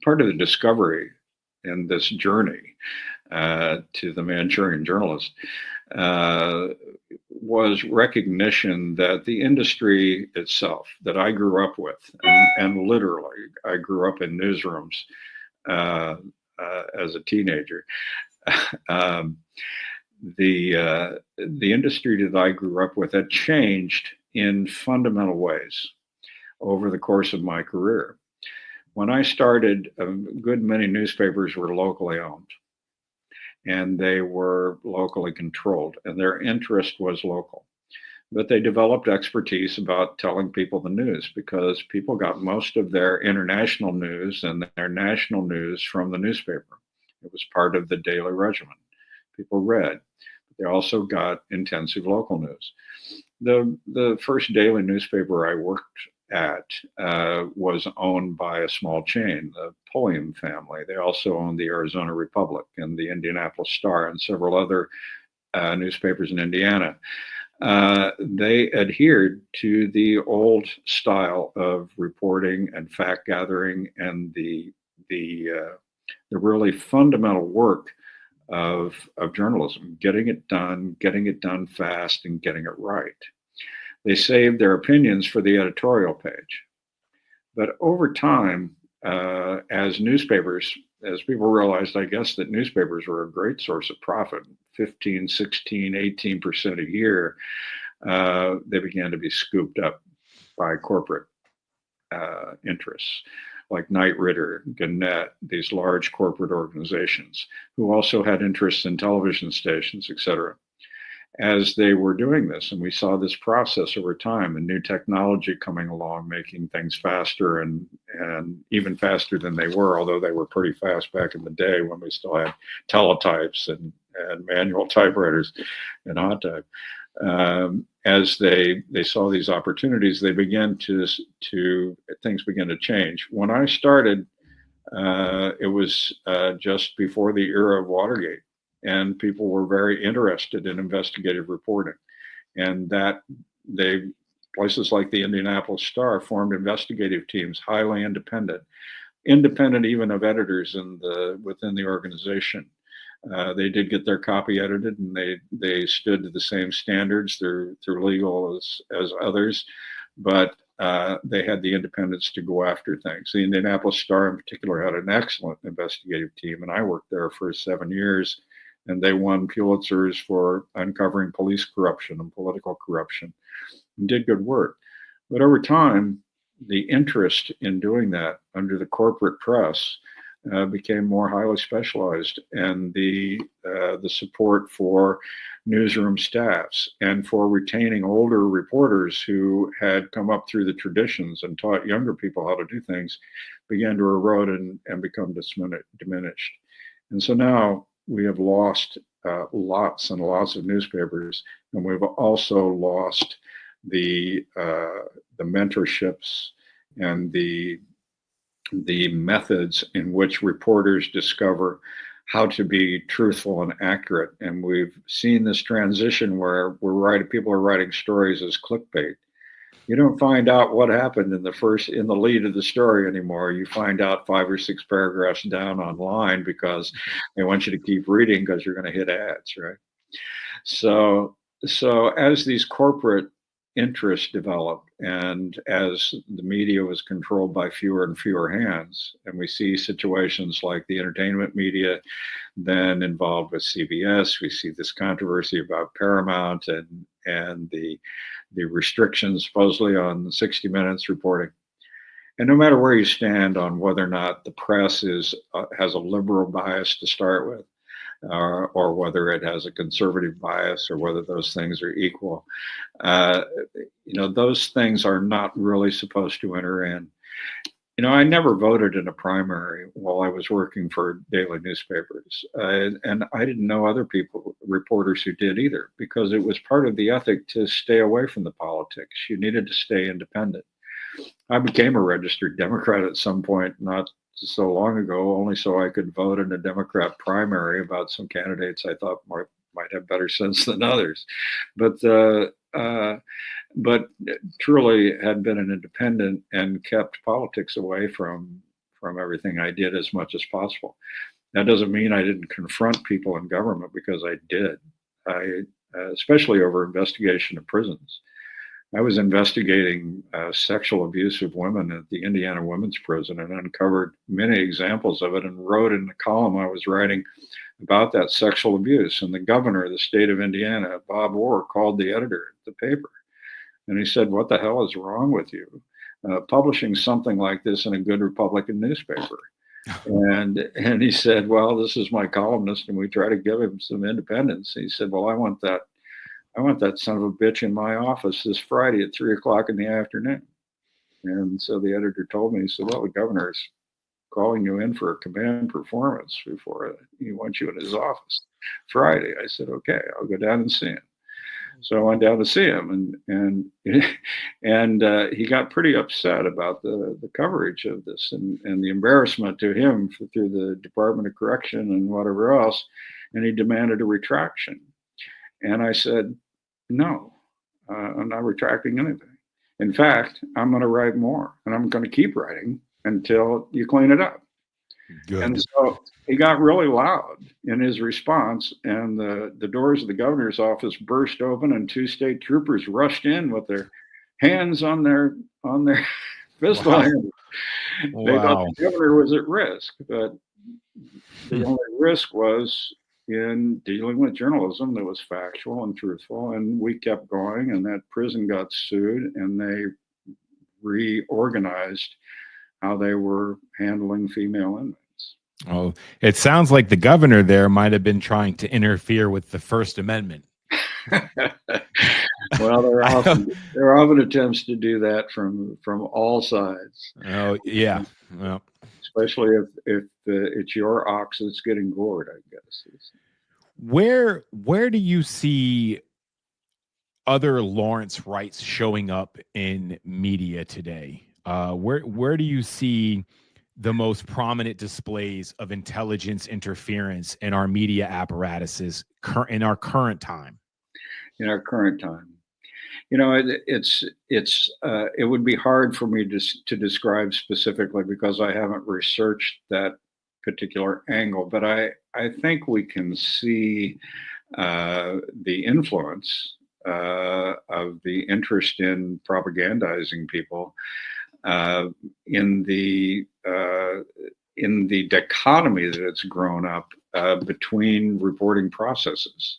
the discovery in this journey to the Manchurian journalist was recognition that the industry itself that I grew up with, and literally I grew up in newsrooms as a teenager. The industry that I grew up with had changed in fundamental ways over the course of my career. When I started, a good many newspapers were locally owned, and they were locally controlled, and their interest was local. But they developed expertise about telling people the news, because people got most of their international news and their national news from the newspaper. It was part of the daily regimen. People read. They also got intensive local news. The first daily newspaper I worked at was owned by a small chain, the Pulliam family. They also owned the Arizona Republic and the Indianapolis Star and several other newspapers in Indiana. They adhered to the old style of reporting and fact gathering and the really fundamental work of journalism, getting it done fast, and getting it right. They saved their opinions for the editorial page. But over time, as people realized, I guess, that newspapers were a great source of profit, 15, 16, 18% a year, they began to be scooped up by corporate interests like Knight Ridder, Gannett, these large corporate organizations who also had interests in television stations, et cetera. As they were doing this, and we saw this process over time and new technology coming along, making things faster and even faster than they were, although they were pretty fast back in the day when we still had teletypes and manual typewriters and hot type. As they saw these opportunities, things began to change. When I started, it was just before the era of Watergate, and people were very interested in investigative reporting, and that places like the Indianapolis Star formed investigative teams, highly independent even of editors within the organization. They did get their copy edited, and they stood to the same standards through legal as others, but they had the independence to go after things. The Indianapolis Star in particular had an excellent investigative team, and I worked there for 7 years, and they won Pulitzers for uncovering police corruption and political corruption, and did good work. But over time, the interest in doing that under the corporate press became more highly specialized, and the support for newsroom staffs and for retaining older reporters who had come up through the traditions and taught younger people how to do things began to erode and become diminished. And so now we have lost lots and lots of newspapers, and we've also lost the mentorships and the methods in which reporters discover how to be truthful and accurate. And we've seen this transition where people are writing stories as clickbait. You don't find out what happened in the lead of the story anymore. You find out 5 or 6 paragraphs down online because they want you to keep reading because you're going to hit ads, right? So as these corporate interests developed, and as the media was controlled by fewer and fewer hands, and we see situations like the entertainment media then involved with CBS, we see this controversy about Paramount and the restrictions supposedly on 60 Minutes reporting. And no matter where you stand on whether or not the press has a liberal bias to start with, or whether it has a conservative bias, or whether those things are equal, those things are not really supposed to enter in. I never voted in a primary while I was working for daily newspapers, and I didn't know other reporters who did either, because it was part of the ethic to stay away from the politics. You needed to stay independent. I became a registered Democrat at some point, not so long ago, only so I could vote in a Democrat primary about some candidates I thought might have better sense than others. But truly had been an independent and kept politics away from everything I did as much as possible. That doesn't mean I didn't confront people in government, because I did. Especially over investigation of prisons. I was investigating sexual abuse of women at the Indiana Women's Prison, and uncovered many examples of it, and wrote in the column I was writing about that sexual abuse. And the governor of the state of Indiana, Bob Orr, called the editor of the paper, and he said, "What the hell is wrong with you publishing something like this in a good Republican newspaper?" And he said, "Well, this is my columnist, and we try to give him some independence." He said, "Well, I want that son of a bitch in my office this Friday at 3:00 in the afternoon." And so the editor told me, he said, "Well, the governor's calling you in for a command performance before he wants you in his office Friday." I said, "Okay, I'll go down and see him." So I went down to see him, and he got pretty upset about the coverage of this and the embarrassment to him through the Department of Correction and whatever else, and he demanded a retraction. And I said, no, I'm not retracting anything. In fact, I'm going to write more, and I'm going to keep writing until you clean it up. Good. And so he got really loud in his response, and the doors of the governor's office burst open, and 2 state troopers rushed in with their hands on their pistol Wow. handles. They thought the governor was at risk, but the only risk was in dealing with journalism that was factual and truthful, and we kept going, and that prison got sued, and they reorganized how they were handling female inmates. Oh, it sounds like the governor there might have been trying to interfere with the First Amendment. Well, there are often attempts to do that from all sides. Oh, yeah. Well, especially if it's your ox that's getting gored, I guess. where do you see other Lawrence Wrights showing up in media today? Where do you see the most prominent displays of intelligence interference in our media apparatuses in our current time? In our current time, it would be hard for me to describe specifically because I haven't researched that particular angle, but I think we can see the influence of the interest in propagandizing people in the dichotomy that it's grown up between reporting processes.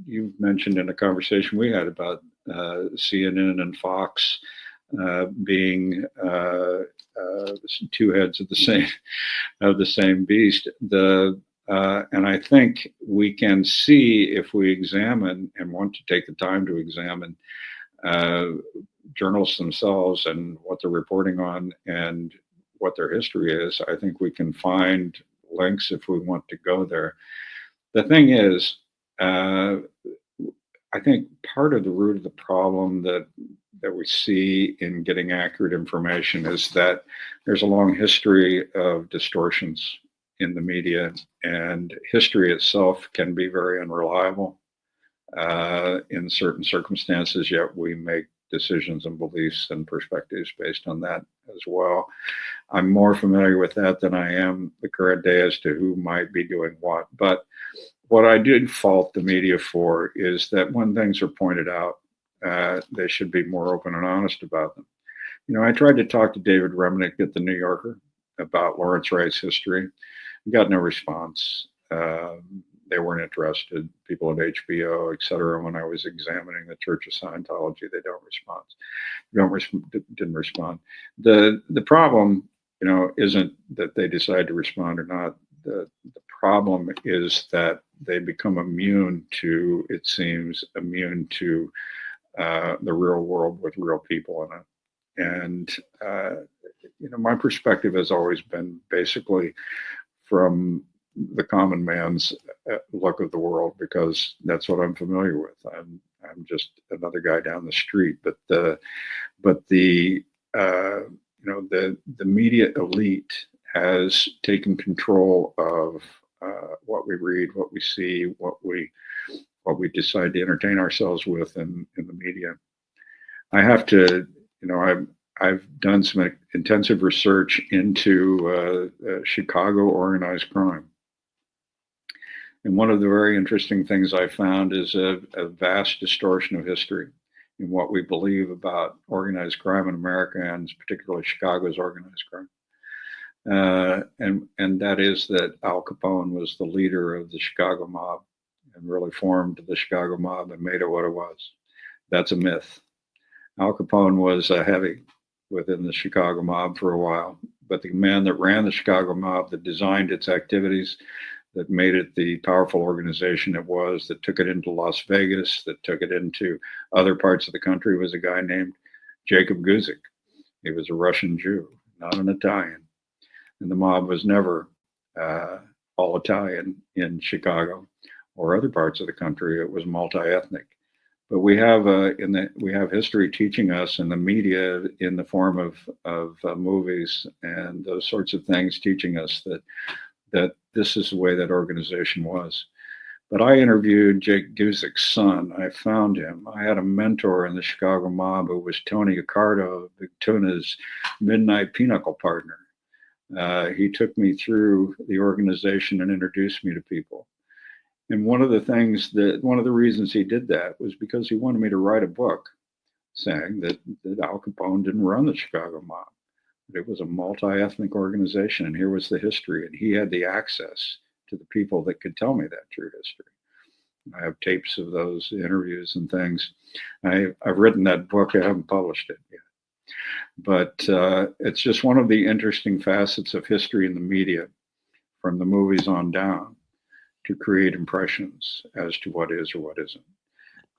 You mentioned in a conversation we had about CNN and Fox being 2 heads of the same beast. And I think we can see, if we examine and want to take the time to examine journalists themselves and what they're reporting on and what their history is, I think we can find links if we want to go there. The thing is, I think part of the root of the problem that we see in getting accurate information is that there's a long history of distortions in the media, and history itself can be very unreliable in certain circumstances, yet we make decisions and beliefs and perspectives based on that as well. I'm more familiar with that than I am the current day as to who might be doing what. But what I did fault the media for is that when things are pointed out, they should be more open and honest about them. I tried to talk to David Remnick at the New Yorker about Lawrence Wright's history. Got no response. They weren't interested. People at HBO, et cetera. When I was examining the Church of Scientology, they didn't respond. The problem, isn't that they decide to respond or not. The problem is that they become immune to the real world with real people in it. And my perspective has always been basically from the common man's look of the world, because that's what I'm familiar with. I'm just another guy down the street. But the media elite has taken control of what we read, what we see, what we decide to entertain ourselves with in the media. I have to, I've done some intensive research into Chicago organized crime. And one of the very interesting things I found is a vast distortion of history in what we believe about organized crime in America, and particularly Chicago's organized crime. And that is that Al Capone was the leader of the Chicago mob and really formed the Chicago mob and made it what it was. That's a myth. Al Capone was a heavy within the Chicago mob for a while, but the man that ran the Chicago mob, that designed its activities, that made it the powerful organization it was, that took it into Las Vegas, that took it into other parts of the country, was a guy named Jacob Guzik. He was a Russian Jew, not an Italian. And the mob was never all Italian in Chicago. or other parts of the country, it was multi-ethnic. But we have we have history teaching us in the media in the form of movies and those sorts of things, teaching us that this is the way that organization was. But I interviewed Jake Gusik's son. I found him. I had a mentor in the Chicago mob who was Tony Accardo, Big Tuna's midnight pinochle partner. He took me through the organization and introduced me to people. And one of the reasons he did that was because he wanted me to write a book saying that Al Capone didn't run the Chicago mob. It was a multi-ethnic organization, and here was the history, and he had the access to the people that could tell me that true history. I have tapes of those interviews and things. I've written that book. I haven't published it yet. But it's just one of the interesting facets of history in the media, from the movies on down, to create impressions as to what is or what isn't.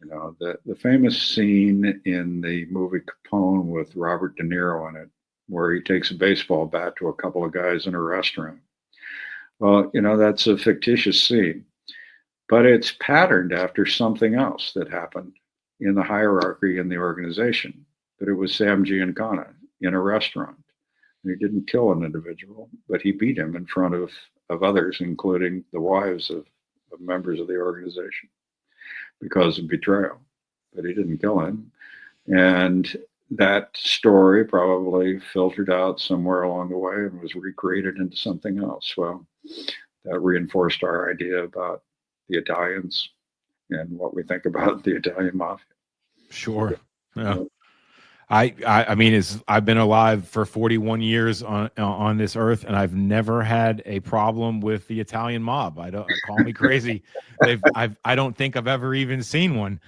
You know, the famous scene in the movie Capone with Robert De Niro in it, where he takes a baseball bat to a couple of guys in a restaurant. Well, you know, that's a fictitious scene, but it's patterned after something else that happened in the hierarchy in the organization. But it was Sam Giancana in a restaurant. And he didn't kill an individual, but he beat him in front of others, including the wives of members of the organization, because of betrayal. But he didn't kill him. And that story probably filtered out somewhere along the way and was recreated into something else. Well, that reinforced our idea about the Italians and what we think about the Italian mafia. Sure. Yeah. I mean, I've been alive for 41 years on this earth, and I've never had a problem with the Italian mob. Call me crazy. I don't think I've ever even seen one.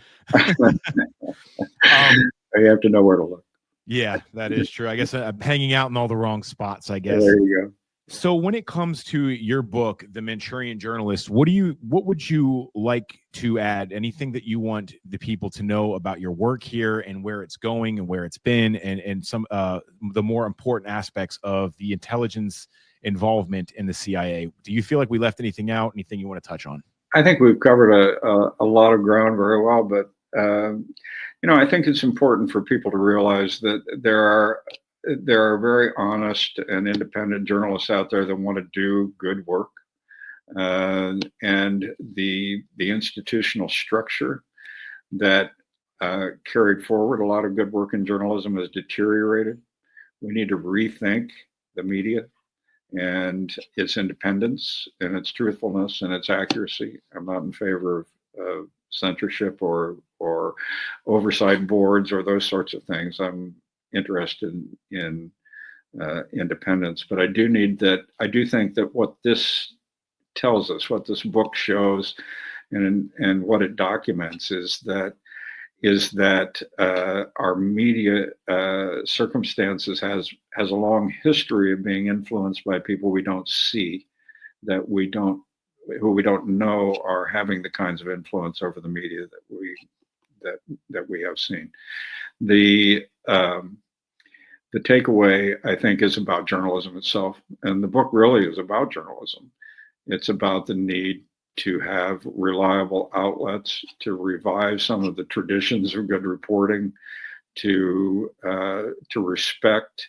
You have to know where to look. Yeah, that is true. I guess I'm hanging out in all the wrong spots, I guess. There you go. So when it comes to your book, The Manchurian Journalist, what would you like to add? Anything that you want the people to know about your work here and where it's going and where it's been, and some the more important aspects of the intelligence involvement in the CIA? Do you feel like we left anything out? Anything you want to touch on? I think we've covered a lot of ground very well, but you know, I think it's important for people to realize that there are very honest and independent journalists out there that want to do good work, and the institutional structure that carried forward a lot of good work in journalism has deteriorated. We need to rethink the media and its independence and its truthfulness and its accuracy. I'm not in favor of censorship or oversight boards or those sorts of things. I'm interested in independence, but I do think that what this tells us, what this book shows, and what it documents is that our media circumstances has a long history of being influenced by people we don't see, who we don't know are having the kinds of influence over the media that we have seen. The takeaway, I think, is about journalism itself, and the book really is about journalism. It's about the need to have reliable outlets, to revive some of the traditions of good reporting, to respect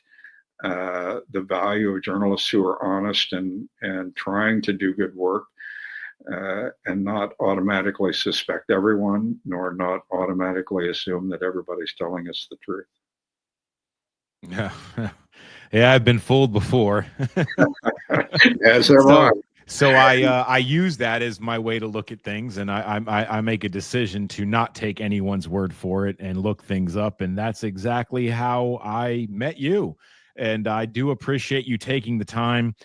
the value of journalists who are honest and trying to do good work, and not automatically suspect everyone, nor not automatically assume that everybody's telling us the truth. Yeah, yeah, I've been fooled before. Yes, there are. So I use that as my way to look at things, and I make a decision to not take anyone's word for it and look things up, and that's exactly how I met you. And I do appreciate you taking the time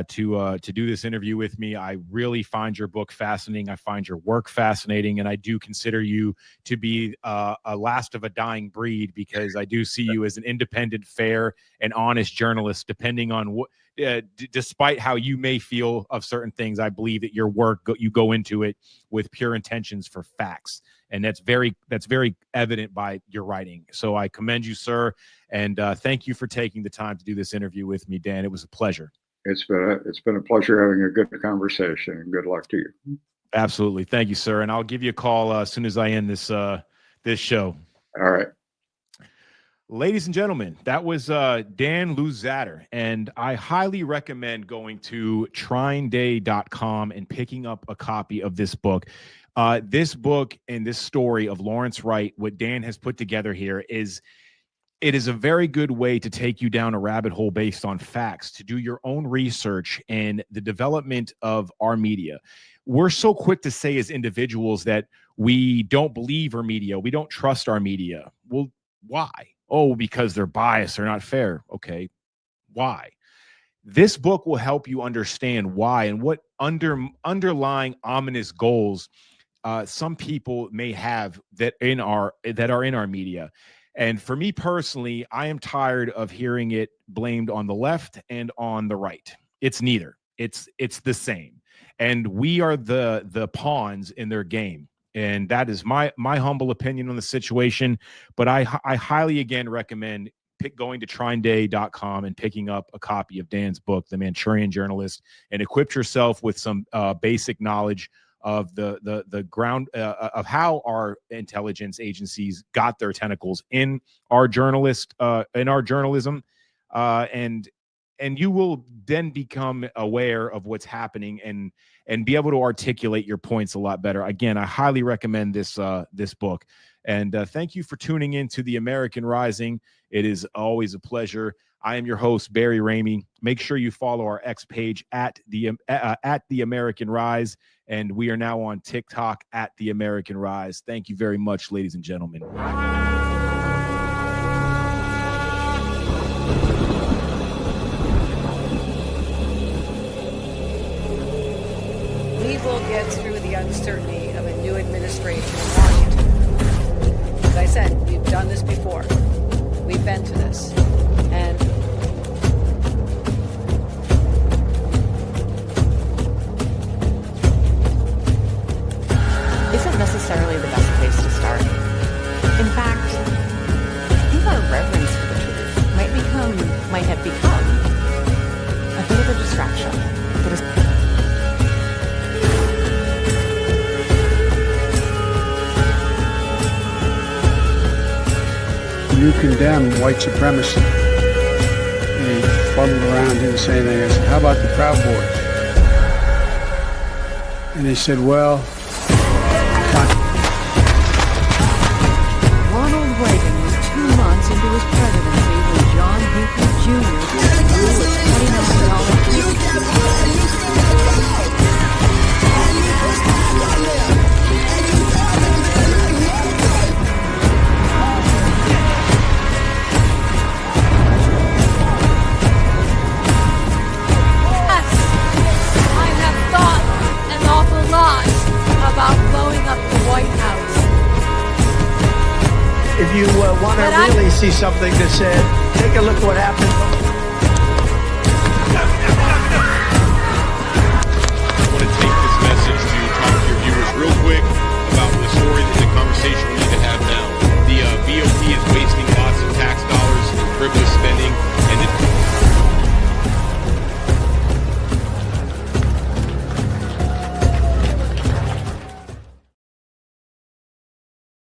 to do this interview with me. I really find your book fascinating. I find your work fascinating, and I do consider you to be a last of a dying breed, because I do see you as an independent, fair, and honest journalist. Depending on what, despite how you may feel of certain things, I believe that your work, you go into it with pure intentions for facts, and that's very evident by your writing. So I commend you, sir, and thank you for taking the time to do this interview with me, Dan. It was a pleasure. It's been a pleasure having a good conversation, and good luck to you. Absolutely. Thank you, sir. And I'll give you a call as soon as I end this show. All right. Ladies and gentlemen, that was Dan Luzadder, and I highly recommend going to trineday.com and picking up a copy of this book. This book and this story of Lawrence Wright, what Dan has put together here is a very good way to take you down a rabbit hole based on facts, to do your own research and the development of our media. We're so quick to say as individuals that we don't believe our media, we don't trust our media. Well, why? Oh, because they're biased, they're not fair. Okay, why? This book will help you understand why and what underlying ominous goals some people may have that are in our media. And for me personally, I am tired of hearing it blamed on the left and on the right. It's neither. It's the same. And we are the pawns in their game. And that is my humble opinion on the situation. But I highly, again, recommend going to trineday.com and picking up a copy of Dan's book, The Manchurian Journalist, and equip yourself with some basic knowledge of the ground of how our intelligence agencies got their tentacles in our journalism, and you will then become aware of what's happening and be able to articulate your points a lot better. Again, I highly recommend this book. And thank you for tuning in to The American Rising. It is always a pleasure. I am your host, Barry Ramey. Make sure you follow our X page at the American Rise. And we are now on TikTok at The American Rise. Thank you very much, ladies and gentlemen. We will get through the uncertainty of a new administration in Washington. As I said, we've done this before. We've been to this. And isn't necessarily the best place to start. In fact, I think our reverence for the truth might have become a bit of a distraction that is You condemn white supremacy. And he fuddled around, didn't say anything. I said, how about the Proud Boys? And he said, well, Ronald Reagan was 2 months into his presidency when John Hinckley Jr. blew a $29 I have thought an awful lot about blowing up the White House. If you want to But I- really see something that said, take a look what happened. I want to take this message to talk to your viewers real quick about the story that the conversation we need to have now. The BOP is wasting lots of tax dollars in frivolous